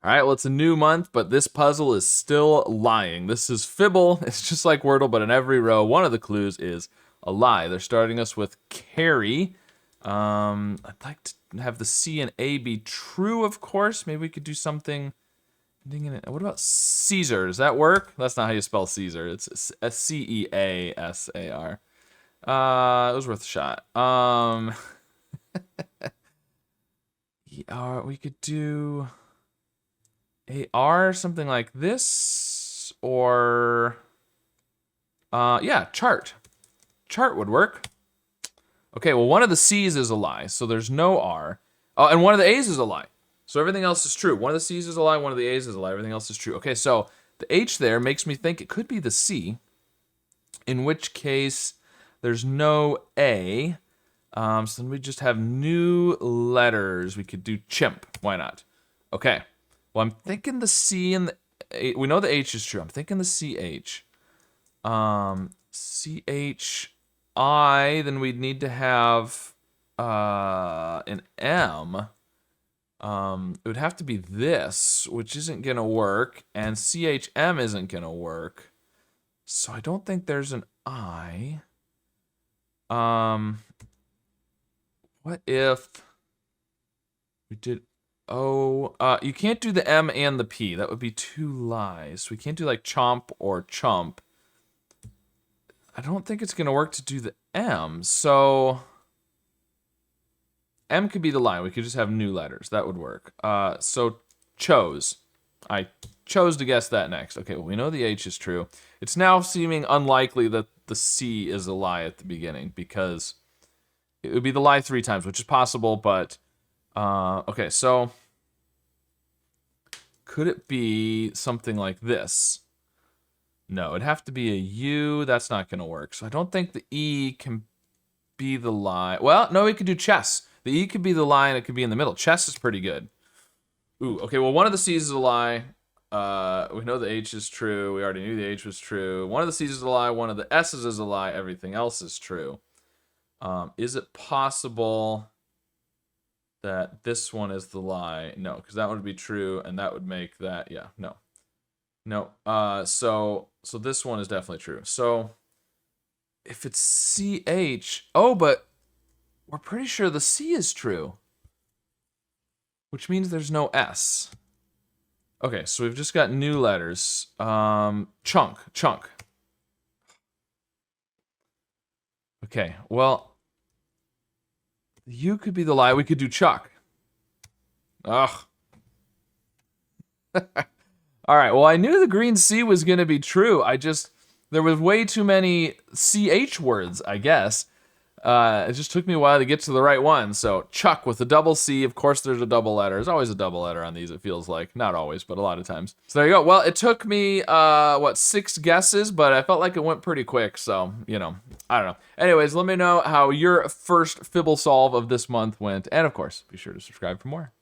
All right, well, it's a new month, but this puzzle is still lying. This is Fibble. It's just like Wordle, but in every row, one of the clues is a lie. They're starting us with carry. I'd like to have the C and A be true, of course. Maybe we could do something. What about Caesar? Does that work? That's not how you spell Caesar. It's Ceasar. It was worth a shot. We could do AR, something like this, or yeah, chart. Chart would work. Okay, well, one of the C's is a lie, so there's no R. Oh, and one of the A's is a lie. So everything else is true. One of the C's is a lie, one of the A's is a lie, everything else is true. Okay, so the H there makes me think it could be the C, in which case there's no A. So then we just have new letters. We could do chimp. Why not? Okay. Well, I'm thinking the C and the A. We know the H is true. I'm thinking the CH. CHI, then we'd need to have an M. It would have to be this, which isn't going to work, and CHM isn't going to work. So I don't think there's an I. What if we did O? You can't do the M and the P. That would be two lies. We can't do like chomp or chump. I don't think it's gonna work to do the M. So M could be the lie. We could just have new letters. That would work. So chose. I chose to guess that next. Okay, well, we know the H is true. It's now seeming unlikely that the C is a lie at the beginning because it would be the lie 3 times, which is possible, but okay, so could it be something like this? No, it'd have to be a U. That's not going to work. So I don't think the E can be the lie. Well, no, we could do chess. The E could be the lie and it could be in the middle. Chess is pretty good. Ooh, okay, well, one of the C's is a lie. We know the H is true. We already knew the H was true. One of the C's is a lie. One of the S's is a lie. Everything else is true. Is it possible that this one is the lie? No, because that would be true, and that would make that, yeah, no. No, so this one is definitely true. So if it's CH, oh, but we're pretty sure the C is true, which means there's no S. Okay, so we've just got new letters. Chunk. Okay, well, U could be the lie. We could do Chuck. Ugh. All right, well, I knew the green C was going to be true. There was way too many CH words, I guess. It just took me a while to get to the right one. So Chuck with a double C. Of course, there's a double letter. There's always a double letter on these, it feels like. Not always, but a lot of times. So there you go. Well, it took me, 6 guesses, but I felt like it went pretty quick. So, I don't know. Anyways, let me know how your first Fibble solve of this month went. And, of course, be sure to subscribe for more.